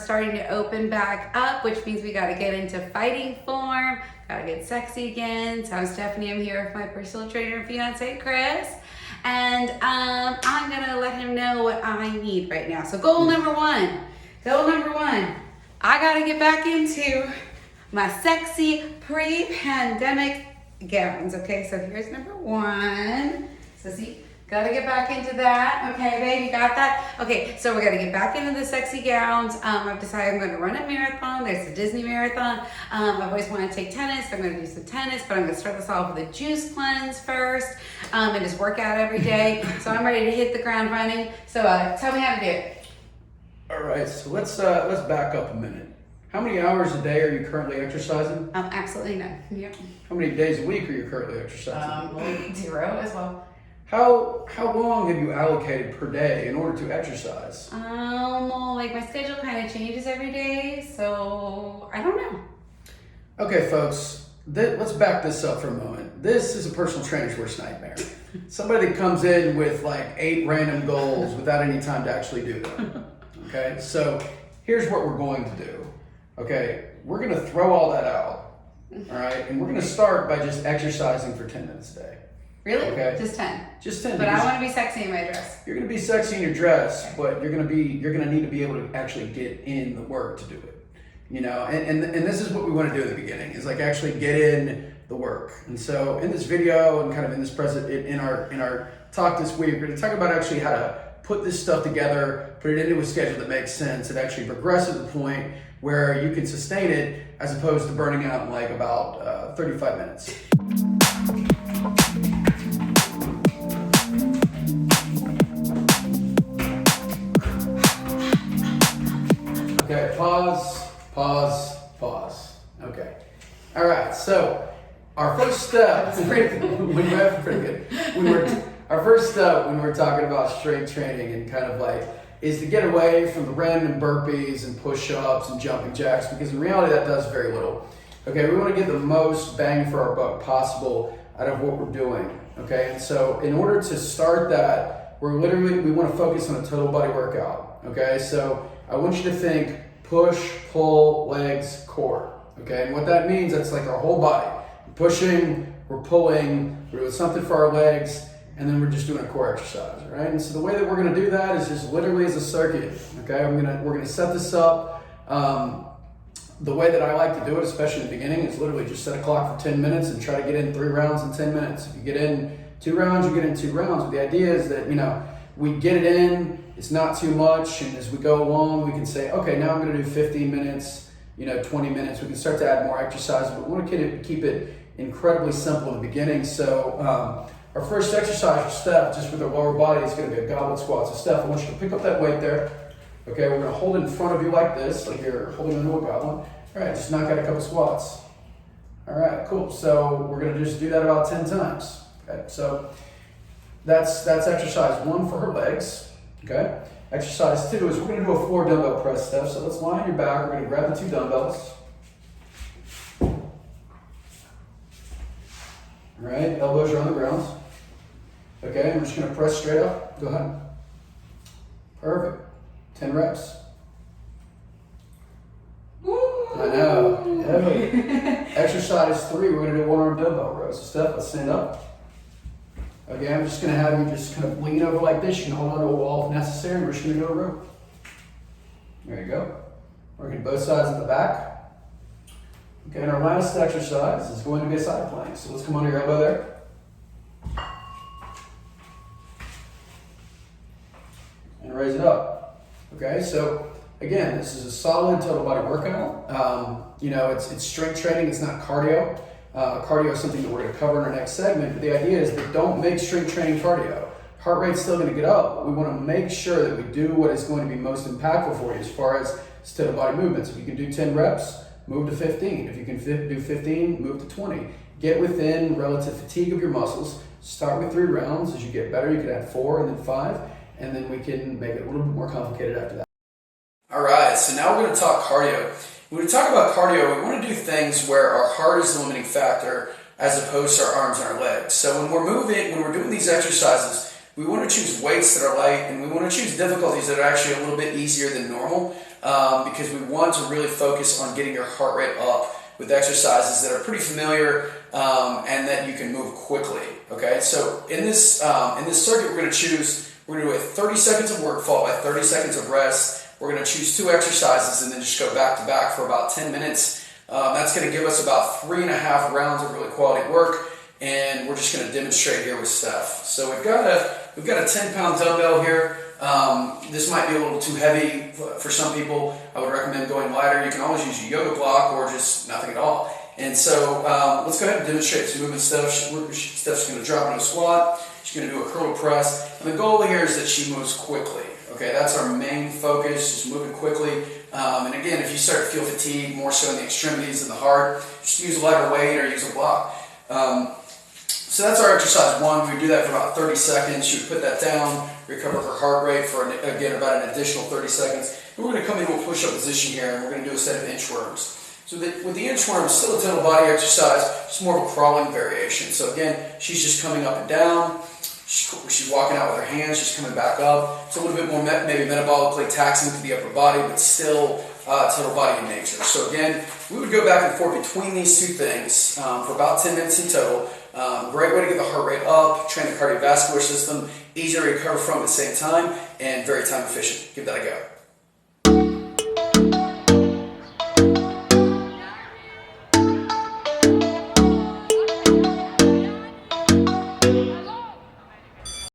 starting to open back up, which means we got to get into fighting form, got to get sexy again. So I'm Stephanie. I'm here with my personal trainer and fiance, Chris. And I'm going to let him know what I need right now. So goal number one, I got to get back into my sexy pre-pandemic gowns. Okay, so here's number one. So see, gotta get back into that. Okay, babe, you got that? Okay, so we're gonna get back into the sexy gowns. I've decided I'm gonna run a marathon. There's a Disney marathon. I've always wanted to take tennis. I'm gonna do some tennis, but I'm gonna start this off with a juice cleanse first, and just work out every day. So I'm ready to hit the ground running. So tell me how to do it. All right, so let's back up a minute. How many hours a day are you currently exercising? Absolutely none. Yep. How many days a week are you currently exercising? 0 as well. How long have you allocated per day in order to exercise? Well, like my schedule kind of changes every day, so I don't know. Okay, folks, let's back this up for a moment. This is a personal trainer's worst nightmare. Somebody that comes in with like 8 random goals without any time to actually do them. Okay, so here's what we're going to do. Okay, we're going to throw all that out, all right? And we're going to start by just exercising for 10 minutes a day. Really? Okay. Just 10? Just 10. But I want to be sexy in my dress. You're going to be sexy in your dress, but you're going to need to be able to actually get in the work to do it. You know, and this is what we want to do in the beginning, is like actually get in the work. And so in this video and kind of in this in our talk this week, we're going to talk about actually how to put this stuff together, put it into a schedule that makes sense, and actually progress to the point where you can sustain it as opposed to burning out in like about 35 minutes. Okay, pause. Okay. All right, so our first step, our first step when we're talking about strength training and kind of like is to get away from the random burpees and push-ups and jumping jacks, because in reality that does very little. Okay, we want to get the most bang for our buck possible out of what we're doing. Okay, and so in order to start that, we want to focus on a total body workout. Okay, so I want you to think push, pull, legs, core. Okay, and what that means, that's like our whole body. We're pushing, we're pulling, we're doing something for our legs, and then we're just doing a core exercise, right? And so the way that we're gonna do that is just literally as a circuit, okay? We're gonna set this up. The way that I like to do it, especially in the beginning, is literally just set a clock for 10 minutes and try to get in 3 rounds in 10 minutes. If you get in 2 rounds, you get in 2 rounds. But the idea is that, you know, we get it in, it's not too much, and as we go along, we can say, okay, now I'm gonna do 15 minutes, 20 minutes. We can start to add more exercise, but we wanna keep it incredibly simple in the beginning. So our first exercise for Steph, just with her lower body, is gonna be a goblet squat. So Steph, I want you to pick up that weight there. Okay, we're gonna hold it in front of you like this, like you're holding into a goblet. All right, just knock out a couple squats. All right, cool. So we're gonna just do that about 10 times. Okay, so that's exercise 1 for her legs. Okay, exercise 2 is we're gonna do a 4 dumbbell press, Steph. So let's lie on your back. We're gonna grab the 2 dumbbells. All right, elbows are on the ground. Okay, I'm just gonna press straight up. Go ahead. Perfect. 10 reps. I know. Yeah. Exercise 3, we're gonna do 1-arm dumbbell rows. So Steph, let's stand up. Okay, I'm just gonna have you just kind of lean over like this. You can hold onto a wall if necessary. We're just gonna do a row. There you go. Working both sides of the back. Okay, and our last exercise is going to be a side plank. So let's come under your elbow there. And raise it up. Okay, so again, this is a solid total body workout. It's strength training, it's not cardio. Cardio is something that we're going to cover in our next segment, but the idea is that don't make strength training cardio. Heart rate's still going to get up, but we want to make sure that we do what is going to be most impactful for you as far as total body movements. If you can do 10 reps, move to 15. If you can do 15, move to 20. Get within relative fatigue of your muscles. Start with 3 rounds. As you get better, you can add 4 and then 5, and then we can make it a little bit more complicated after that. All right, so now we're going to talk cardio. When we talk about cardio, we want to do things where our heart is the limiting factor as opposed to our arms and our legs. So when we're doing these exercises, we want to choose weights that are light, and we want to choose difficulties that are actually a little bit easier than normal. because we want to really focus on getting your heart rate up with exercises that are pretty familiar and that you can move quickly. Okay, so in this circuit, we're going to do a 30 seconds of work followed by 30 seconds of rest. We're going to choose 2 exercises and then just go back to back for about 10 minutes. That's going to give us about 3.5 rounds of really quality work, and we're just going to demonstrate here with Steph. So we've got a 10-pound dumbbell here. This might be a little too heavy for some people. I would recommend going lighter. You can always use a yoga block or just nothing at all. And so let's go ahead and demonstrate this movement. Steph's going to drop into a squat. She's going to do a curl press. And the goal here is that she moves quickly. Okay, that's our main focus, just moving quickly. And again, if you start to feel fatigue, more so in the extremities and the heart, just use a lighter weight or use a block. So that's our exercise 1. We do that for about 30 seconds. She would put that down, recover her heart rate for, again, about an additional 30 seconds. And we're going to come into a push-up position here, and we're going to do a set of inchworms. So with the inchworms, still a total body exercise, just more of a crawling variation. So again, she's just coming up and down. She's walking out with her hands, she's coming back up. It's a little bit more maybe metabolically taxing to the upper body, but still total body in nature. So again, we would go back and forth between these 2 things for about 10 minutes in total. Great way to get the heart rate up, train the cardiovascular system, easy to recover from at the same time, and very time efficient. Give that a go.